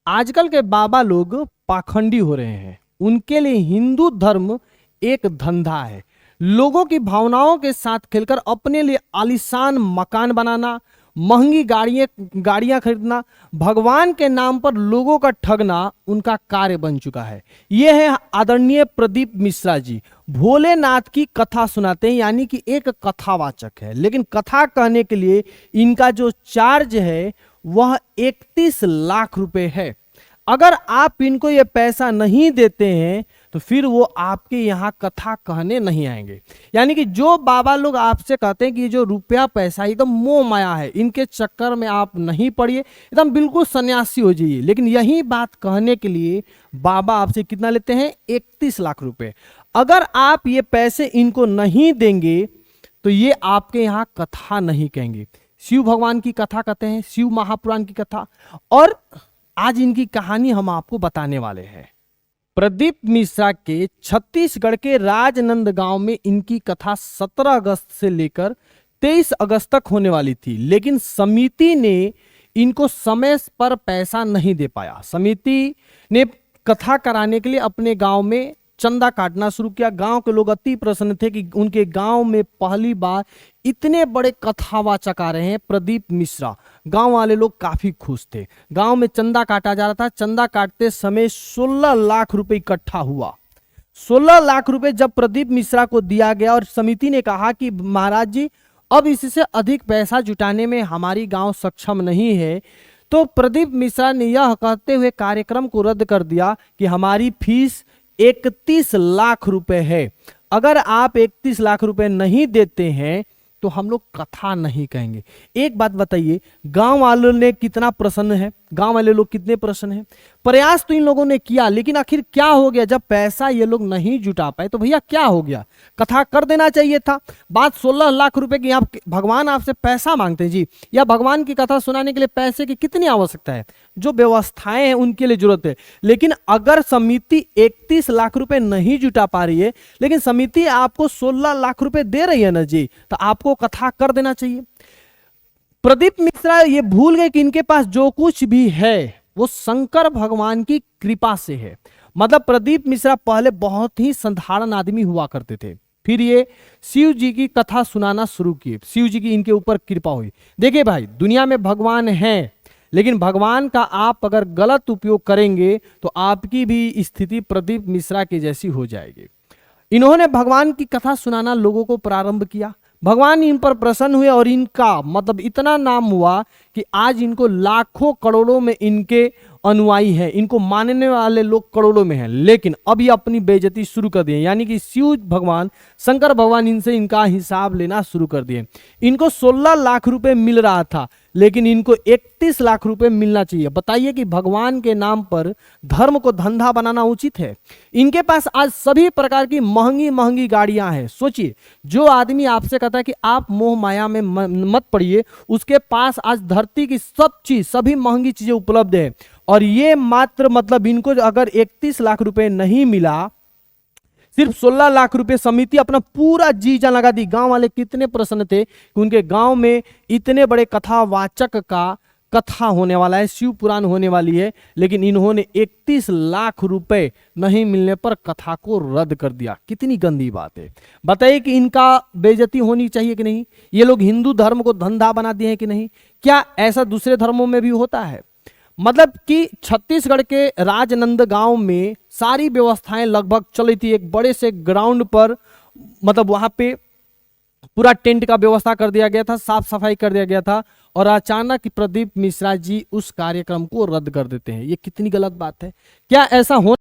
आजकल के बाबा लोग पाखंडी हो रहे हैं। उनके लिए हिंदू धर्म एक धंधा है। लोगों की भावनाओं के साथ खेलकर अपने लिए आलीशान मकान बनाना, महंगी गाड़ियां खरीदना, भगवान के नाम पर लोगों का ठगना उनका कार्य बन चुका है। ये है आदरणीय प्रदीप मिश्रा जी। भोलेनाथ की कथा सुनाते हैं, यानी कि एक कथावाचक है। लेकिन कथा कहने के लिए इनका जो चार्ज है वह 31 लाख रुपए है। अगर आप इनको ये पैसा नहीं देते हैं तो फिर वो आपके यहाँ कथा कहने नहीं आएंगे। यानी कि जो बाबा लोग आपसे कहते हैं कि ये जो रुपया पैसा एकदम मोह माया है, इनके चक्कर में आप नहीं पड़िए, एकदम बिल्कुल सन्यासी हो जाइए। लेकिन यही बात कहने के लिए बाबा आपसे कितना लेते हैं? 31 लाख रुपए। अगर आप ये पैसे इनको नहीं देंगे तो ये आपके यहाँ कथा नहीं कहेंगे। शिव भगवान की कथा कहते हैं, शिव महापुराण की कथा। और आज इनकी कहानी हम आपको बताने वाले हैं। प्रदीप मिश्रा के छत्तीसगढ़ के राजनंद गांव में इनकी कथा 17 अगस्त से लेकर 23 अगस्त तक होने वाली थी, लेकिन समिति ने इनको समय पर पैसा नहीं दे पाया। समिति ने कथा कराने के लिए अपने गांव में चंदा काटना शुरू किया। गांव के लोग अति प्रसन्न थे कि उनके गांव में पहली बार इतने बड़े कथावाचक आ रहे हैं, प्रदीप मिश्रा। गांव वाले लोग काफी खुश थे। गांव में चंदा काटा जा रहा था। चंदा काटते समय 16 लाख रुपए इकट्ठा हुआ। 16 लाख रुपए जब प्रदीप मिश्रा को दिया गया और समिति ने कहा कि महाराज जी, अब इससे अधिक पैसा जुटाने में हमारी गांव सक्षम नहीं है, तो प्रदीप मिश्रा ने यह कहते हुए कार्यक्रम को रद्द कर दिया कि हमारी फीस 31 लाख रुपए है। अगर आप 31 लाख रुपए नहीं देते हैं तो हम लोग कथा नहीं कहेंगे। एक बात बताइए, गांव वालों ने कितना प्रसन्न है? गांव वाले लोग कितने प्रसन्न हैं? प्रयास तो इन लोगों ने किया, लेकिन आखिर क्या हो गया? जब पैसा ये लोग नहीं जुटा पाए तो भैया क्या हो गया? कथा कर देना चाहिए था। बात 16 लाख रुपए की। आप भगवान आपसे पैसा मांगते हैं जी, या भगवान की कथा सुनाने के लिए पैसे की कितनी आवश्यकता है? जो व्यवस्थाएं हैं उनके लिए जरूरत है। लेकिन अगर समिति 31 लाख रुपए नहीं जुटा पा रही है, लेकिन समिति आपको 16 लाख रुपए दे रही है ना जी, तो आपको कथा कर देना चाहिए। प्रदीप मिश्रा ये भूल गए कि इनके पास जो कुछ भी है वो शंकर भगवान की कृपा से है। मतलब प्रदीप मिश्रा पहले बहुत ही साधारण आदमी हुआ करते थे, फिर ये शिव जी की कथा सुनाना शुरू किए। शिव जी की इनके ऊपर कृपा हुई। देखिए भाई, दुनिया में भगवान है, लेकिन भगवान का आप अगर गलत उपयोग करेंगे तो आपकी भी स्थिति प्रदीप मिश्रा की जैसी हो जाएगी। इन्होंने भगवान की कथा सुनाना लोगों को प्रारंभ किया। भगवान इन पर प्रसन्न हुए और इनका मतलब इतना नाम हुआ कि आज इनको लाखों करोड़ों में इनके अनुयायी हैं। इनको मानने वाले लोग करोड़ों में हैं। लेकिन अब ये अपनी बेइज्जती शुरू कर दिए, यानी कि शिव भगवान, शंकर भगवान इनसे इनका हिसाब लेना शुरू कर दिए। इनको 16 लाख रुपए मिल रहा था, लेकिन इनको 31 लाख रुपए मिलना चाहिए। बताइए कि भगवान के नाम पर धर्म को धंधा बनाना उचित है? इनके पास आज सभी प्रकार की महंगी महंगी गाड़ियां हैं। सोचिए, जो आदमी आपसे कहता है कि आप मोह माया में मत पड़िए, उसके पास आज धरती की सब चीज, सभी महंगी चीजें उपलब्ध है। और ये मात्र मतलब इनको अगर 31 लाख रुपए नहीं मिला, सिर्फ 16 लाख रुपए समिति अपना पूरा जी जान लगा दी। गांव वाले कितने प्रसन्न थे कि उनके गांव में इतने बड़े कथावाचक का कथा होने वाला है, शिव पुराण होने वाली है, लेकिन इन्होंने 31 लाख रुपए नहीं मिलने पर कथा को रद्द कर दिया। कितनी गंदी बात है। बताइए कि इनका बेइज्जती होनी चाहिए कि नहीं? ये लोग हिंदू धर्म को धंधा बना दिए हैं कि नहीं? क्या ऐसा दूसरे धर्मों में भी होता है? मतलब कि छत्तीसगढ़ के राजनंद गांव में सारी व्यवस्थाएं लगभग चली थी। एक बड़े से ग्राउंड पर मतलब वहां पे पूरा टेंट का व्यवस्था कर दिया गया था, साफ सफाई कर दिया गया था, और अचानक प्रदीप मिश्रा जी उस कार्यक्रम को रद्द कर देते हैं। ये कितनी गलत बात है। क्या ऐसा हो